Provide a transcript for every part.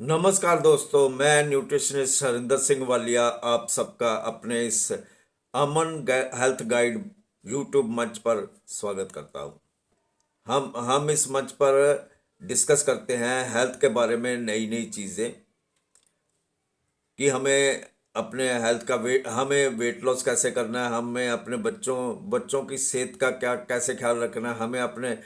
नमस्कार दोस्तों, मैं न्यूट्रिशनिस्ट हरिंदर सिंह वालिया आप सबका अपने इस हेल्थ गाइड यूट्यूब मंच पर स्वागत करता हूं। हम इस मंच पर डिस्कस करते हैं हेल्थ के बारे में नई नई चीज़ें कि हमें अपने हेल्थ का हमें वेट लॉस कैसे करना है, हमें अपने बच्चों बच्चों की सेहत का कैसे ख्याल रखना है, हमें अपने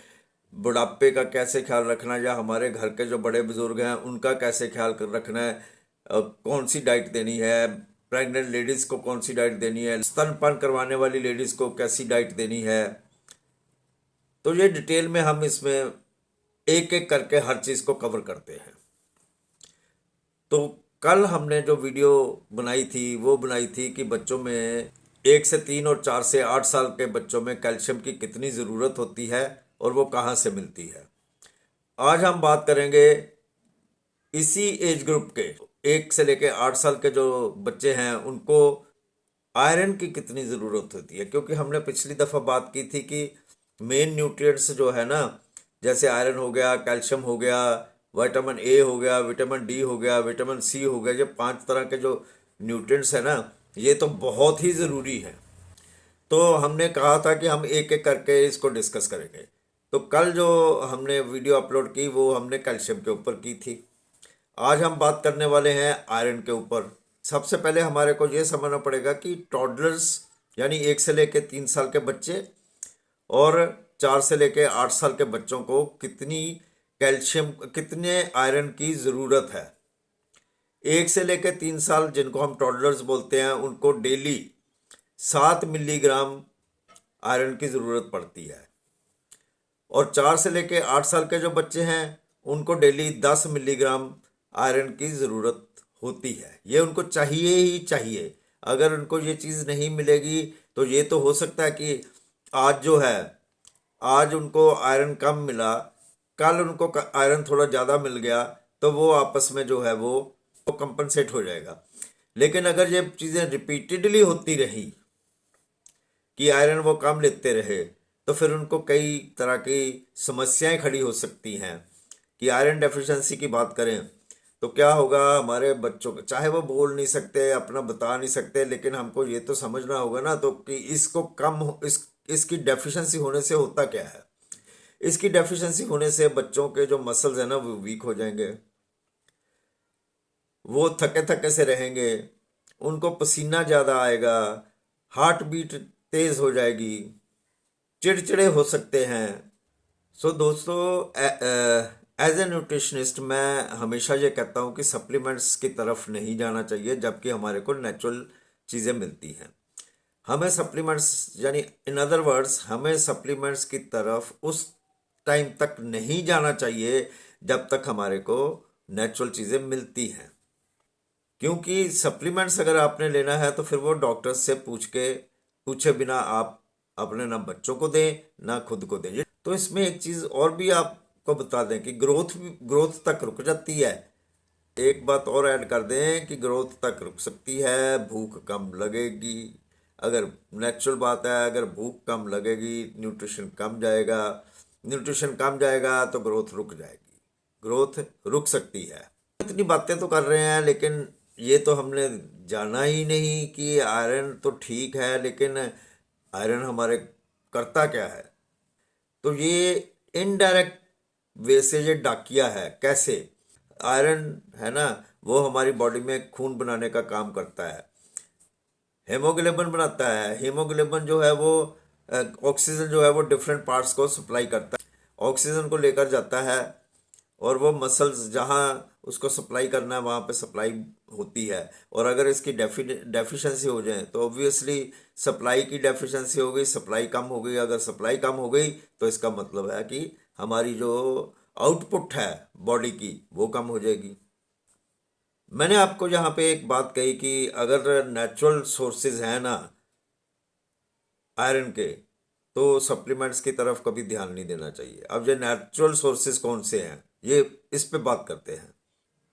बुढ़ापे का कैसे ख्याल रखना है, या हमारे घर के जो बड़े बुजुर्ग हैं उनका कैसे रखना है, कौन सी डाइट देनी है, प्रेग्नेंट लेडीज़ को कौन सी डाइट देनी है, स्तनपान करवाने वाली लेडीज़ को कैसी डाइट देनी है। तो ये डिटेल में हम इसमें एक एक करके हर चीज़ को कवर करते हैं। तो कल हमने जो वीडियो बनाई थी वो बनाई थी कि बच्चों में 1 से 3 और 4 से 8 साल के बच्चों में कैल्शियम की कितनी ज़रूरत होती है और वो कहाँ से मिलती है। आज हम बात करेंगे इसी एज ग्रुप के 1 से लेकर 8 साल के जो बच्चे हैं उनको आयरन की कितनी ज़रूरत होती है, क्योंकि हमने पिछली दफ़ा बात की थी कि मेन न्यूट्रिएंट्स जो है ना, जैसे आयरन हो गया, कैल्शियम हो गया, विटामिन ए हो गया, विटामिन डी हो गया, विटामिन सी हो गया, ये 5 तरह के जो न्यूट्रिएंट्स है ना, ये तो बहुत ही ज़रूरी है। तो हमने कहा था कि हम एक एक करके इसको डिस्कस करेंगे। तो कल जो हमने वीडियो अपलोड की वो हमने कैल्शियम के ऊपर की थी। आज हम बात करने वाले हैं आयरन के ऊपर। सबसे पहले हमारे को ये समझना पड़ेगा कि टॉडलर्स यानी 1 से लेकर 3 साल के बच्चे और 4 से लेकर 8 साल के बच्चों को कितने आयरन की ज़रूरत है। 1 से लेकर 3 साल जिनको हम टॉडलर्स बोलते हैं उनको डेली 7 मिलीग्राम आयरन की ज़रूरत पड़ती है, और 4 से लेकर 8 साल के जो बच्चे हैं उनको डेली 10 मिलीग्राम आयरन की ज़रूरत होती है। ये उनको चाहिए ही चाहिए। अगर उनको ये चीज़ नहीं मिलेगी तो ये तो हो सकता है कि आज जो है, आज उनको आयरन कम मिला, कल उनको आयरन थोड़ा ज़्यादा मिल गया, तो वो आपस में जो है वो कंपनसेट हो जाएगा। लेकिन अगर ये चीज़ें रिपीटेडली होती रही कि आयरन वो कम लेते रहे, तो फिर उनको कई तरह की समस्याएं खड़ी हो सकती हैं। कि आयरन डेफिशिएंसी की बात करें तो क्या होगा हमारे बच्चों को, चाहे वो बोल नहीं सकते, अपना बता नहीं सकते, लेकिन हमको ये तो समझना होगा ना तो कि इसको इसकी डेफिशिएंसी होने से होता क्या है। इसकी डेफिशिएंसी होने से बच्चों के जो मसल्स हैं ना वो वीक हो जाएंगे, वो थके थके से रहेंगे, उनको पसीना ज़्यादा आएगा, हार्ट बीट तेज़ हो जाएगी, चिड़चिड़े हो सकते हैं। सो दोस्तों, एज ए न्यूट्रिशनिस्ट मैं हमेशा ये कहता हूँ कि सप्लीमेंट्स की तरफ नहीं जाना चाहिए जबकि हमारे को नेचुरल चीज़ें मिलती हैं। हमें सप्लीमेंट्स यानी इन अदर वर्ड्स हमें सप्लीमेंट्स की तरफ उस टाइम तक नहीं जाना चाहिए जब तक हमारे को नेचुरल चीज़ें मिलती हैं। क्योंकि सप्लीमेंट्स अगर आपने लेना है तो फिर वो डॉक्टर से पूछे बिना आप अपने ना बच्चों को दें ना खुद को दें। तो इसमें एक चीज़ और भी आपको बता दें कि ग्रोथ तक रुक जाती है। एक बात और ऐड कर दें कि ग्रोथ तक रुक सकती है, भूख कम लगेगी। अगर नेचुरल बात है, अगर भूख कम लगेगी, न्यूट्रिशन कम जाएगा तो ग्रोथ रुक जाएगी, ग्रोथ रुक सकती है। इतनी बातें तो कर रहे हैं लेकिन ये तो हमने जाना ही नहीं कि आयरन तो ठीक है, लेकिन आयरन हमारे करता क्या है। तो ये इनडायरेक्ट वे से ये डाकिया है। कैसे आयरन है ना, वो हमारी बॉडी में खून बनाने का काम करता है, हेमोग्लोबिन बनाता है। हेमोग्लोबिन जो है वो ऑक्सीजन जो है वो डिफरेंट पार्ट्स को सप्लाई करता है, ऑक्सीजन को लेकर जाता है, और वो मसल्स जहाँ उसको सप्लाई करना है वहाँ पे सप्लाई होती है। और अगर इसकी डेफिशिएंसी हो जाए तो ऑब्वियसली सप्लाई की डेफिशिएंसी हो गई, सप्लाई कम हो गई। अगर सप्लाई कम हो गई तो इसका मतलब है कि हमारी जो आउटपुट है बॉडी की वो कम हो जाएगी। मैंने आपको यहाँ पे एक बात कही कि अगर नेचुरल सोर्सेज हैं ना आयरन के, तो सप्लीमेंट्स की तरफ कभी ध्यान नहीं देना चाहिए। अब ये नेचुरल सोर्सेज कौन से हैं ये इस पे बात करते हैं।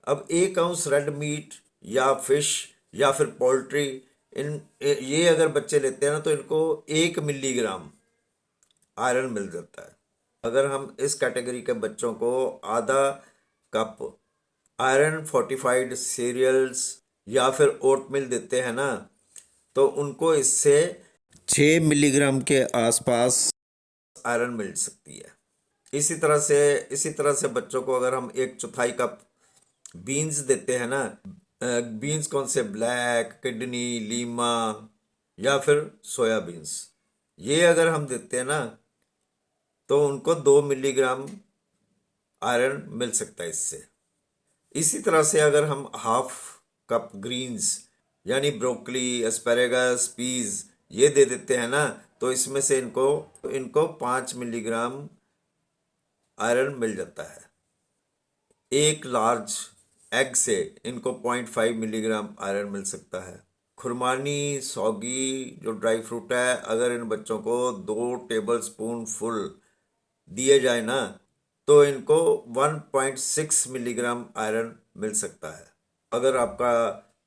अब 1 आउंस रेड मीट या फिश या फिर पोल्ट्री, ये अगर बच्चे लेते हैं ना तो इनको 1 मिलीग्राम आयरन मिल जाता है। अगर हम इस कैटेगरी के बच्चों को आधा कप आयरन फोर्टिफाइड सीरियल्स या फिर ओट मिल देते हैं ना, तो उनको इससे 6 मिलीग्राम के आसपास आयरन मिल सकती है। इसी तरह से बच्चों को अगर हम 1/4 कप बीन्स देते हैं ना, बीन्स कौन से, ब्लैक, किडनी, लीमा या फिर सोया बीन्स, ये अगर हम देते हैं ना तो उनको 2 मिलीग्राम आयरन मिल सकता है इससे। इसी तरह से अगर हम 1/2 कप ग्रीन्स यानी ब्रोकली, एस्पेरेगस, पीज ये दे देते हैं ना, तो इसमें से इनको इनको 5 मिलीग्राम आयरन मिल जाता है। एक लार्ज एग से इनको 0.5 मिलीग्राम आयरन मिल सकता है। खुरमानी, सौगी जो ड्राई फ्रूट है, अगर इन बच्चों को 2 टेबल स्पून फुल दिए जाए ना, तो इनको 1.6 मिलीग्राम आयरन मिल सकता है। अगर आपका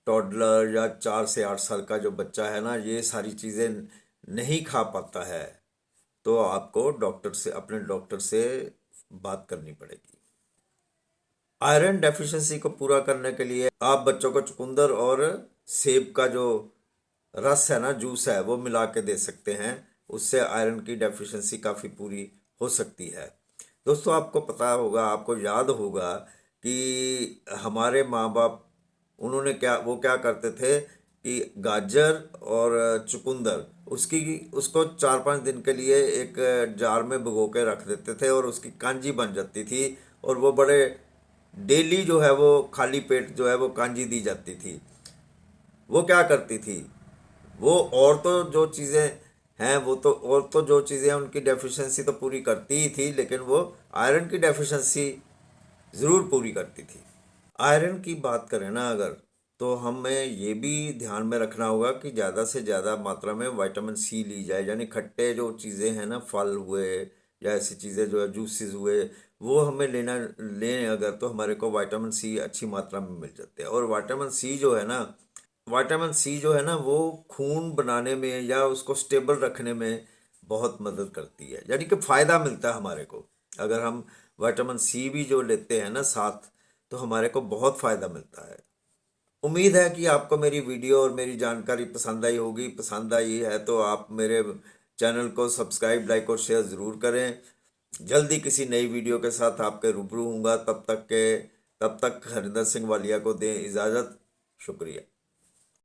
टॉडलर या 4 से 8 साल का जो बच्चा है ना, ये सारी चीज़ें नहीं खा पाता है, तो आपको अपने डॉक्टर से बात करनी पड़ेगी। आयरन डेफिशिएंसी को पूरा करने के लिए आप बच्चों को चुकंदर और सेब का जो रस है ना, जूस है, वो मिला के दे सकते हैं। उससे आयरन की डेफिशिएंसी काफ़ी पूरी हो सकती है। दोस्तों, आपको पता होगा, आपको याद होगा कि हमारे माँ बाप वो क्या करते थे कि गाजर और चुकंदर उसको 4-5 दिन के लिए एक जार में भिगो के रख देते थे और उसकी कांजी बन जाती थी। और वो बड़े डेली जो है वो खाली पेट जो है वो कांजी दी जाती थी। वो क्या करती थी, वो और तो जो चीज़ें हैं वो तो और तो जो चीज़ें हैं उनकी डेफिशिएंसी तो पूरी करती ही थी, लेकिन वो आयरन की डेफिशिएंसी ज़रूर पूरी करती थी। आयरन की बात करें ना अगर, तो हमें ये भी ध्यान में रखना होगा कि ज़्यादा से ज़्यादा मात्रा में विटामिन सी ली जाए। यानी खट्टे जो चीज़ें हैं ना, फल हुए या ऐसी चीज़ें जो है जूसेस हुए, वो हमें लें अगर, तो हमारे को विटामिन सी अच्छी मात्रा में मिल जाते हैं। और विटामिन सी जो है ना वो खून बनाने में या उसको स्टेबल रखने में बहुत मदद करती है। यानी कि फ़ायदा मिलता है हमारे को। अगर हम विटामिन सी भी जो लेते हैं ना साथ, तो हमारे को बहुत फ़ायदा मिलता है। उम्मीद है कि आपको मेरी वीडियो और मेरी जानकारी पसंद आई होगी। पसंद आई है तो आप मेरे चैनल को सब्सक्राइब, लाइक और शेयर ज़रूर करें। जल्दी किसी नई वीडियो के साथ आपके रूबरू हूँगा। तब तक हरिंदर सिंह वालिया को दें इजाज़त। शुक्रिया।